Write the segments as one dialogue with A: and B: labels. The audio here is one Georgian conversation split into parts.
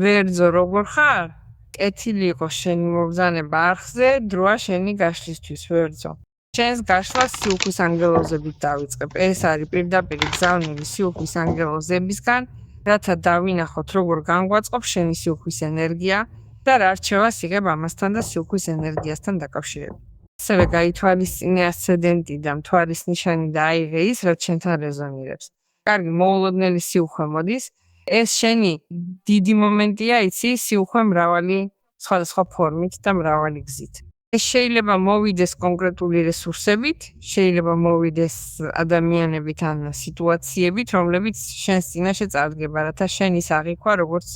A: ვერძო როგორ ხარ? კეთილი იყოს შენი მობრძანება არხზე, დროა შენი გაშლისთვის ვერძო. შენს გაშლას სიუხვის ანგელოზებით დავიწყებ. ეს არის პირდაპირ გზავნილი სიუხვის ანგელოზებისგან, რათა დავინახოთ როგორ განგვაწყობს შენი სიუხვის ენერგია და რა რჩევას იღებ ამასთან და სიუხვის ენერგიასთან დაკავშირებით. ასევე გაითვალისწინე ასცენდენტი და მთვარის ნიშანი და აიღე ის, რაც შენთან რეზონირებს. კარგი, მოულოდნელი სიუხვე მოდის. ეს შენი დიდი მომენტია, იცი, სიუხვე მრავალი სხვადასხვა ფორმით და მრავალი გზით. ეს შეიძლება მოვიდეს კონკრეტული რესურსებით, შეიძლება მოვიდეს ადამიანებით ან სიტუაციებით, რომლებიც შენს წინაშე წარდგება, რათა შენ ის აღიქვა როგორც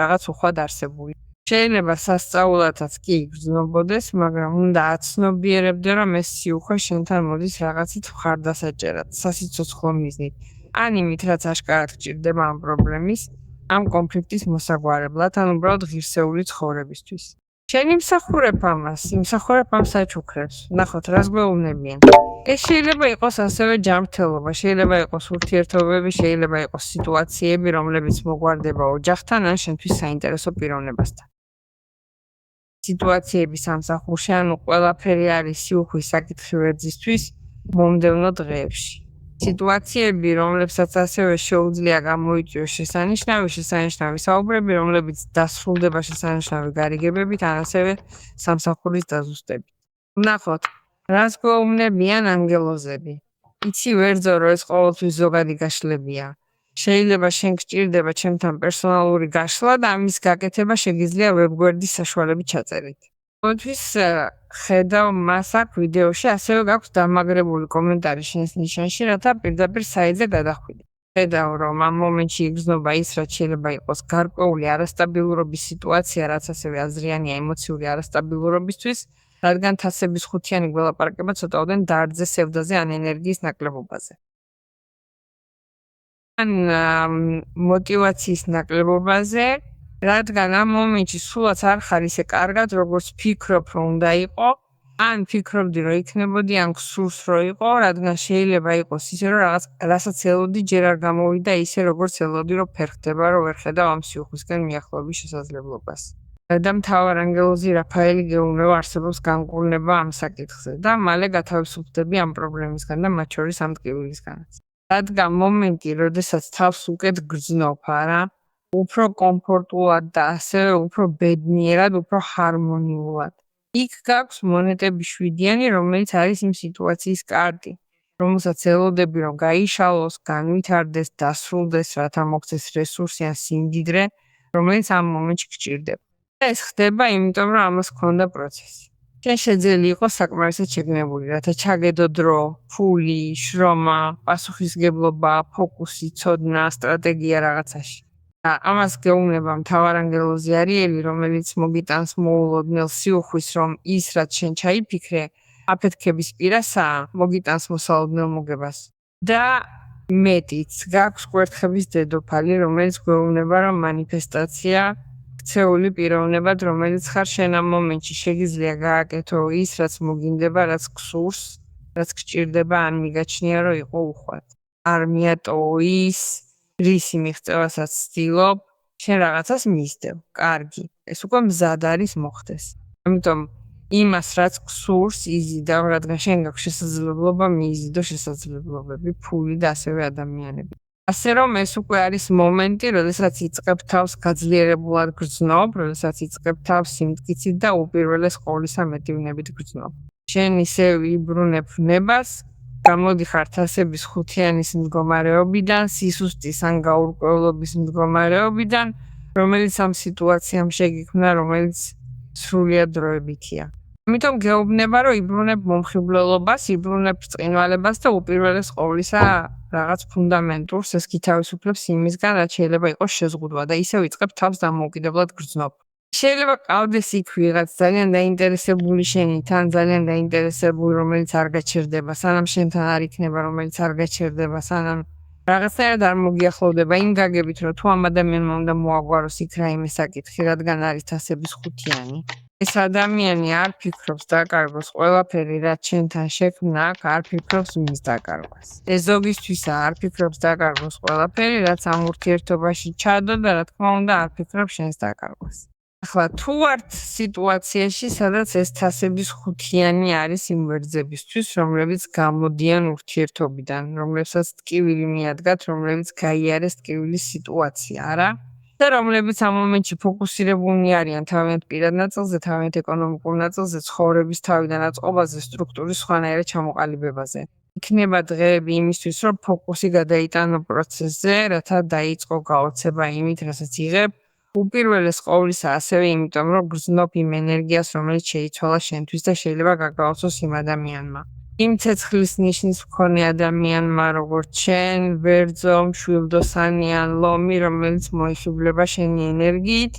A: რაღაც უხვად არსებული. შეიძლება სასწაულათაც კი იგრძნობოდეს, მაგრამ უნდა აცნობიერებდე, რომ ეს სიუხვე შენთან მოდის რაღაცით მხარდასაჭერად, სასიცოცხლო მიზნით. ან იმით, რაც აშკარად გჭირდება ამ პრობლემის, ამ კონფლიქტის მოსაგვარებლად, ან უბრალოდ ღირსეული ცხოვრებისთვის. შენ იმსახურებ ამას, იმსახურებ ამ საჩუქრებს, ნახოთ, რას გვეუბნებიან. ეს შეიძლება იყოს ასევე ჯანმრთელობა, შეიძლება იყოს ურთიერთობები, შეიძლება იყოს სიტუაციები, რომლებიც მოგვარდება ოჯახთან ან შენთვის საინტერესო პიროვნებასთან. სიტუაციები სამსახურში, ანუ ყველაფერი არის სიუხვის საკითხი ვერძისთვის მომდევნო დღეებში. სიტუაციები, რომლებსაც ასევე შეუძლია გამოიწვიოს შესანიშნავი საუბრები, რომლებიც დასრულდება შესანიშნავი გარიგებებით, ან ასევე სამსახურის დაზუსტებით. ვნახოთ, რას გვეუბნებიან ანგელოზები. იცი ვერძო, რომ ეს ყოველთვის ზოგადი გაშლებია. შეიძლება შენ გჭირდება ჩემთან პერსონალური გაშლა და ამის გაკეთება შეგიძლია ვებგვერდის საშუალებით ჩაწერით. ყოველთვის ხედავ მას აქ ვიდეოში, ასევე გაქვს დამაგრებული კომენტარი შენს ნიშანში, რათა პირდაპირ საიტზე გადახვიდე. ხედავ, რომ ამ მომენტში იგრძნობა ის, რაც შეიძლება იყოს გარკვეული არასტაბილურობის სიტუაცია, რაც ასევე აზრიანია ემოციური არასტაბილურობისთვის, რადგან თასების ხუთიანი გველაპარაკება ცოტაოდენ დარდზე, სევდაზე ან ენერგიის ნაკლებობაზე. ან მოტივაციის ნაკლებობაზე, რადგან ამ მომენტში სულაც არ ხარ ისე კარგად, როგორც ფიქრობ, რომ უნდა იყო, ან ფიქრობდი, რომ იქნებოდი, ან გსურს, რომ იყო, რადგან შეიძლება იყოს ისე, რომ რაღაც რასაც ელოდი ჯერ არ გამოვიდა ისე, როგორც ელოდი, რომ ფერხდება, რომ ვერ ხედავ ამ სიუხვისკენ მიახლოების შესაძლებლობას. და მთავარ ანგელოზი რაფაელი გეუბნება არსებობს განკურნება ამ საკითხზე და მალე გათავისუფლდები ამ პრობლემისგან და მათ შორის ამ ტკივილისგანაც. რადგან მომენტი, როდესაც თავს უკეთ გრძნობ, არა? უფრო კომფორტულად და ასევე უფრო ბედნიერად, უფრო ჰარმონიულად. იქ გაქვს მონეტების შვიდიანი, რომელიც არის იმ სიტუაციის კარტი, რომელსაც ელოდები, რომ გაიშალოს, განვითარდეს, დასრულდეს, რათა მოგცეს რესურსი ან სიმდიდრე, რომელიც ამ მომენტში გჭირდება. ეს ხდება, იმიტომ რომ ამას ჰქონდა პროცესი. შენ შეძელი იყოს საკმარისად შეგნებული, რათა ჩაგედო დრო, ფული, შრომა, პასუხისგებლობა, ფოკუსი, ცოდნა, სტრატეგია რაღაცაში. ამას გეუბნება მთავარ ანგელოზი არიელი, რომელიც მოგიტანს მოულოდნელ სიუხვის, რომ ის, რაც შენ ჩაიფიქრე, აფეთქების პირასაა, მოგიტანს მოსალოდნელ მოგებას. და მეტიც, გაქვს კვერთხების დედოფალი, რომელიც გვეუბნება, რომ მანიფესტაცია ქცეული პიროვნებად, რომელიც ხარ შენ ამ მომენტში შეგიძლია გააკეთო ის, რაც მოგინდება, რაც გსურს, რაც გჭირდება, ან მიგაჩნია, რომ იყო უხვად. არ მიატოვო ის, რისი მიღწევასაც ცდილობ, შენ რაღაცას მისდევ. კარგი, ეს უკვე მზად არის მოხდეს. ამიტომ იმას, რაც გსურს, იზიდავ, რადგან შენ გაქვს შესაძლებლობა მიიზიდო შესაძლებლობები, ფული და ასევე ადამიანები. ასე რომ ეს უკვე არის მომენტი, როდესაც იწყებ თავს გაძლიერებულად გრძნობ, როდესაც იწყებ თავს სიმტკიცით და უპირველეს ყოვლისა მეტივნებით გრძნობ. შენ ისე ვიბრუნებ ნებას, გამოდიხარ თასების ხუთიანის მდგომარეობიდან, სისუსტის ან გაურკვევლობის მდგომარეობიდან, რომელიც ამ სიტუაციამ შეგიქმნა, რომელიც სრულიად დროებითია. ამიტომ გეუბნება, რომ იბრუნებ მომხიბვლელობას, იბრუნებ ბრწყინვალებას და უპირველეს ყოვლისა რაღაც ფუნდამენტურს, ეს კი თავისუფლებს იმისგან, რაც შეიძლება იყოს შეზღუდვა და ისევ იწყებ თავს დამოუკიდებლად გრძნობ. შეიძლება ყავდეს იქ ვიღაც ძალიან დაინტერესებული შენით, ან ძალიან დაინტერესებული, რომელიც არ გაჩერდება, სანამ შენთან არ იქნება, რომელიც არ გაჩერდება, სანამ რაღაცნაირად არ მოგიახლოვდება იმ გაგებით, რომ თუ ამ ადამიანმა უნდა მოაგვაროს იქ რაიმე საკითხი, რადგან არის თასების ხუთიანი. ეს ადამიანი არ ფიქრობს დაკარგოს ყველაფერი, რაც შენთან შექმნა აქ, არ ფიქრობს მის დაკარგვას. ეს ზოგისთვისა არ ფიქრობს დაკარგოს ყველაფერი, რაც ამ ურთიერთობაში ჩადო და რა თქმა უნდა არ ფიქრობს შენს დაკარგვას. ახლა თუ ვართ სიტუაციაში, სადაც ეს თასების ხუთიანი არის იმ ვერძებისთვის, რომლებიც გამოდიან ურთიერთობიდან, რომლებსაც ტკივილი მიადგათ, რომლებიც გაიარეს ტკივილის სიტუაცია, არა? და რომლებიც ამ მომენტში ფოკუსირებულნი არიან თავიანთ პირად ნაწილზე, თავიანთ ეკონომიკურ ნაწილზე, ცხოვრების თავიდან აწყობაზე, სტრუქტურის სხვანაირად ჩამოყალიბებაზე. იქნება დღეები იმისთვის, რომ ფოკუსი გადაიტანო პროცესზე, რათა დაიწყო გაოცება იმით, რასაც იღებ, უპირველეს ყოვლისა ასევე იმიტომ, რომ გრძნობ იმ ენერგიას, რომელიც შეიცვალა შენთვის და შეიძლება გაგაოცოს იმ ადამიანმა. იმ ცეცხლის ნიშნის მქონე ადამიანმა, როგორც შენ, ვერძო, მშვილდოსანი ან ლომი, რომელიც მოიხიბლება შენი ენერგიით,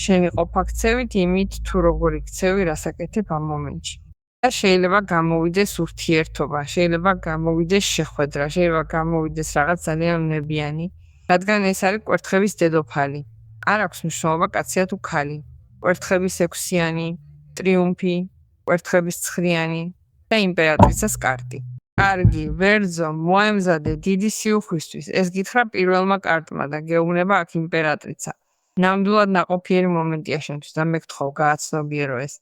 A: შენი ყოფაქცევით, იმით თუ როგორ იქცევი, რას აკეთებ ამ მომენტში. და შეიძლება გამოვიდეს ურთიერთობა, შეიძლება გამოვიდეს შეხვედრა, შეიძლება გამოვიდეს რაღაც ძალიან უნებიანი, რადგან ეს არის კვერთხების დედოფალი. არ აქვს მნიშვნელობა კაცია თუ ქალი. კვერთხების 6-იანი, ტრიუმფი, კვერთხების 9-იანი და იმპერატრიცას კარტი. კარგი, ვერძო, მოემზადე დიდი სიუხვისთვის. ეს გითხრა პირველმა კარტმა და გეუბნება აქ იმპერატრიცა. ნამდვილად ნაყოფიერი მომენტია შენთვის და მეკითხავ გააცნობიერო ეს.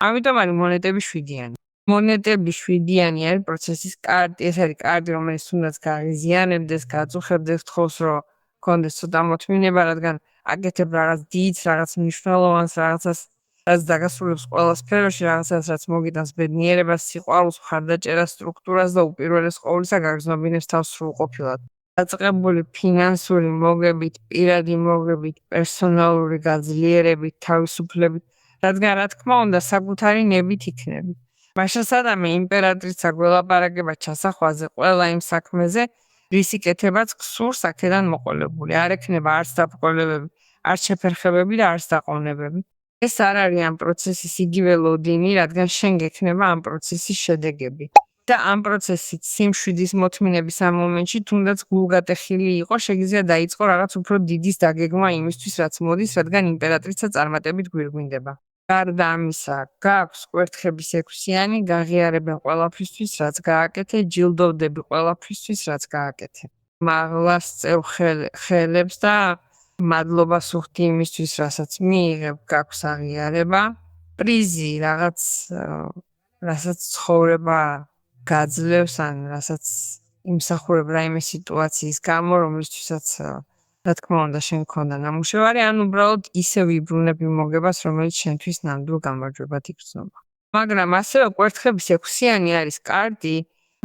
A: ამიტომ არის მონეტები 7-იანი. მონეტები 7-იანი არის პროცესის კარტი. ეს არის კარტი, რომელიც თუნდაც გაღიზიანებდეს, გაწუხებდეს, თხოვს, რომ გქონდეს ცოტა მოთმინება, რადგან აკეთებ რაღაც დიდს, რაღაც მნიშვნელოვანს, რაღაცას, რაც დაგასრულებს ყველა სფეროში, რაღაცას, რაც მოგიტანს ბედნიერებას, სიყვარულს, მხარდაჭერას, სტრუქტურას და უპირველეს ყოვლისა გაგრძნობინებს თავს სრულყოფილად. დაწყებული ფინანსური მოგებით, პირადი მოგებით, პერსონალური გაძლიერებით, თავისუფლებით, რადგან რა თქმა უნდა საკუთარი ნებით იქნები. მაშინ სადამე იმპერატრიცა გველაპარაკება ჩასახვაზე ყველა იმ საქმეზე, რის იკეთებაც გსურს აქედან მოყოლებული. არ ექნება არც დაბრკოლებები, არც შეფერხებები და არც დაყოვნებები. ეს არ არის ამ პროცესის იგივე ლოდინი, რადგან შენ გექნება ამ პროცესის შედეგები. და ამ პროცესით სიმშვიდის მოთმინების ამ მომენტში თუნდაც გულგატეხილი იყო, შეგიძლია დაიწყო რაღაც უფრო დიდის დაგეგმა იმისთვის, რაც მოდის, რადგან იმპერატრიცა წარმატებით გვირგვინდება. გარდა ამისა, გაქვს კვერთხების 6-იანი, გაღიარებენ ყველაფრისთვის, რაც გააკეთე, ჯილდოვდები ყველაფრისთვის, რაც გააკეთე. მაღლას წევ ხელებს და მადლობას უხდი იმისთვის, რასაც მიიღებ, გაქვს აღიარება. პრიზი, რასაც ცხოვრება გაძლევს, ან რასაც იმსახურებ რაიმე სიტუაციის გამო, რომლისთვისაც რა თქმა უნდა შენ გქონდა ნამუშევარი, ან უბრალოდ ისე ვიბრუნებ იმ მოგებას, რომელიც შენთვის ნამდვილ გამარჯვებად იგრძნობა. მაგრამ ასევე კვერთხების 6-იანი არის კარტი,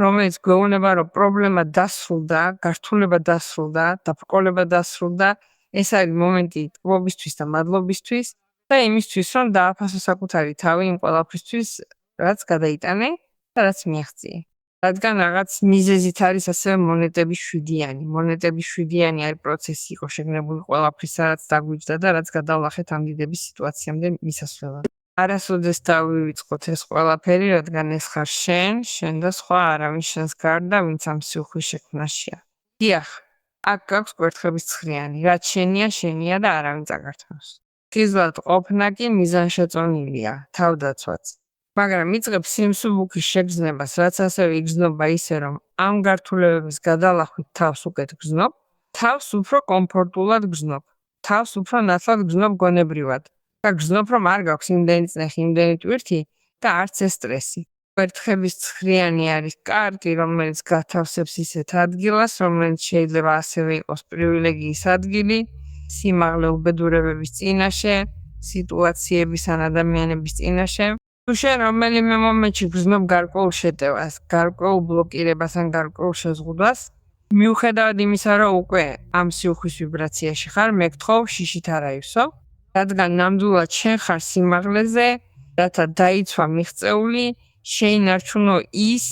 A: რომელიც გვეუბნება, რომ პრობლემა დასრულდა, გართულება დასრულდა, დაბრკოლება დასრულდა. ეს არის მომენტი ტკბობისთვის და მადლობისთვის და იმისთვის, რომ დააფასო საკუთარი თავი იმ ყველაფრისთვის, რაც გადაიტანე და რაც მიაღწიე. რადგან რაღაც მიზეზით არის ასევე მონეტები 7-იანი. მონეტები 7-იანი არის პროცესი იყო შეგნებული ყველაფრისა, რაც დაგვიჯდა და რაც გადავლახეთ ამ დიდების სიტუაციამდე მისასვლელად. არასოდეს დავივიწყოთ ეს ყველაფერი, რადგან ეს ხარ შენ და სხვა არავინ შენს გარდა, ვინც ამ სიუხვის შექმნაშია. დიახ, აქ გაქვს კვერთხების 9-იანი, რაც შენია და არავინ წაგართმევს. ხიზლად ყოფნა კი მიზანშეწონილია, თავდაცვაც. მაგრამ იწყებს სიმსუბუქის შეგრძნებას, რაც ასევე იგრძნობა ისე, რომ ამ გართულებების გადალახვით თავს უკეთ გრძნობ, თავს უფრო კომფორტულად გრძნობ, თავს უფრო ნათლად გრძნობ გონებრივად. და გრძნობ, რომ არ გაქვს იმდენი წნეხი, იმდენი ტვირთი და არც ეს სტრესი. კვერთხების 9-იანი არის კარტი, რომელიც გათავსებს ისეთ ადგილას, რომელიც შეიძლება ასევე იყოს პრივილეგიის ადგილი, სიმაღლე უბედურებების წინაშე, სიტუაციების ან ადამიანების წინაშე. თუ შენ რომელიმე მომენტში გრძნობ გარკვეულ შეტევას, გარკვეულ ბლოკირებას ან გარკვეულ შეზღუდვას, მიუხედავად იმისა, რომ უკვე ამ სიუხვის ვიბრაციაში ხარ, მეკითხავ შიშით არ აივსო, რადგან ნამდვილად შენ ხარ სიმაღლეზე, რათა დაიცვა მიღწეული, შეინარჩუნო ის,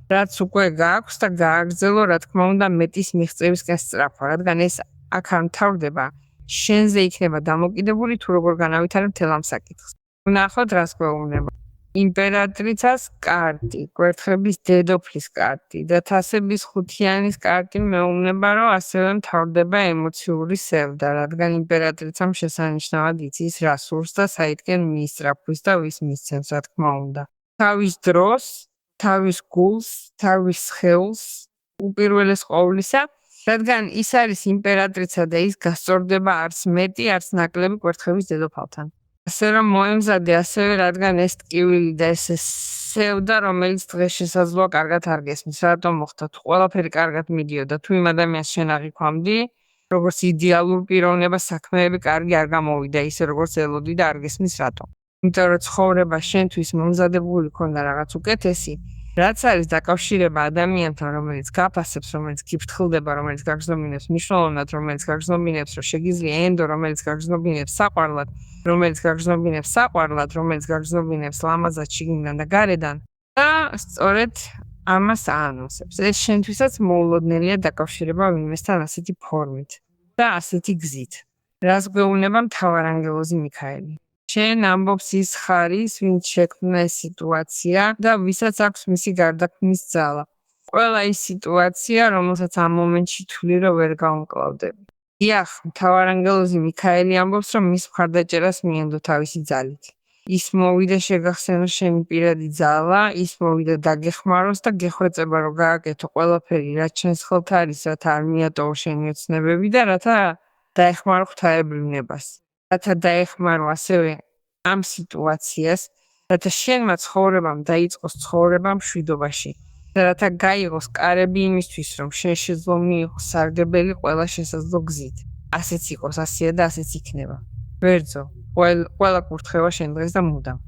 A: რაც უკვე გააქვს და გააგრძელო, რა თქმა უნდა, მეტის მიღწევისკენ სწრაფვა, რადგან ეს აქ არ მთავრდება, შენზე იქნება დამოკიდებული, თუ როგორ განავითარებ მთელ ამ საკითხს. ვნახოთ, რას გვეუბნება. იმპერატრიცას კარტი, კვერთხების დედოფლის კარტი და თასების ხუთიანის კარტი მეუბნება, რომ ასევე მთავრდება ემოციური სევდა, რადგან იმპერატრიცამ შესანიშნავად იცის, რა სურს და საითკენ მიისწრაფვის და ვის მისცემს, რა თქმა უნდა. თავის დროს, თავის გულს, თავის სხეულს, უპირველეს ყოვლისა, რადგან ის არის იმპერატრიცა და ის გასწორდება არც მეტი, არც ნაკლები კვერთხების დედოფალთან. ასე რომ მოემზადე ასევე, რადგან ეს ტკივილი და ეს სევდა, რომელიც დღეს შესაძლოა კარგად არ გესმის, რატომ მოხდა, თუ ყველაფერი კარგად მიდიოდა, თუ იმ ადამიანს შენ აღიქვამდი, როგორც იდეალურ პიროვნება საქმეები კარგი არ გამოვიდა, ისე როგორც ელოდი და არ გესმის რატომ. იმიტომ რომ ცხოვრება შენთვის მომზადებული ქონდა რაღაც უკეთესი, რაც არის დაკავშირება ადამიანთან, რომელიც გაფასებს, რომელიც გიფრთხილდება, რომელიც გაგზნობინებს მნიშვნელოვნად, რომელიც გაგზნობინებს, რომ შეგიძლია ენდო, რომელიც გაგზნობინებს საყვარლად, რომელიც გაგზნობინებს ლამაზად შიგნიდან და გარედან და სწორედ ამას აანონსებს. ეს შენთვისაც მოულოდნელია დაკავშირება ვინმესთან ასეთი ფორმით და ასეთი გზით. რას გვეუბნება მთავარანგელოზი მიქაელი? შენ ამბობს ის ხარის, ვინც შექმნა ეს სიტუაცია და ვისაც აქვს მისი გარდაქმნის ძალა. ყველა ის სიტუაცია, რომელსაც ამ მომენტში თვლი, რომ ვერ გაუმკლავდები. დიახ, მთავარანგელოზი მიქაელი ამბობს, რომ მის მხარდაჭერას მიენდო თავისი ძალით. ის მოვიდა შეგახსენოს შენი პირადი ძალა, ის მოვიდა დაგეხმაროს და გეხვეწება, რომ გააკეთო ყველაფერი, რაც შენს ხელთ არის, რათა არ მიატოვო შენი ოცნებები და რათა დაეხმარო ღვთაებრივ ნებას. რათა დაეხმარო ასევე ამ სიტუაციას, რათა შენმა ცხოვრებამ დაიწყოს ცხოვრება მშვიდობაში და რათა გაიღოს კარები იმისთვის, რომ შენ შეძლო მიიღოს სარგებელი ყველა შესაძლო გზით. ასეც იყოს, ასეა და ასეც იქნება. ვერძო, ყველა კურთხევა შენ დღეს და მუდამ.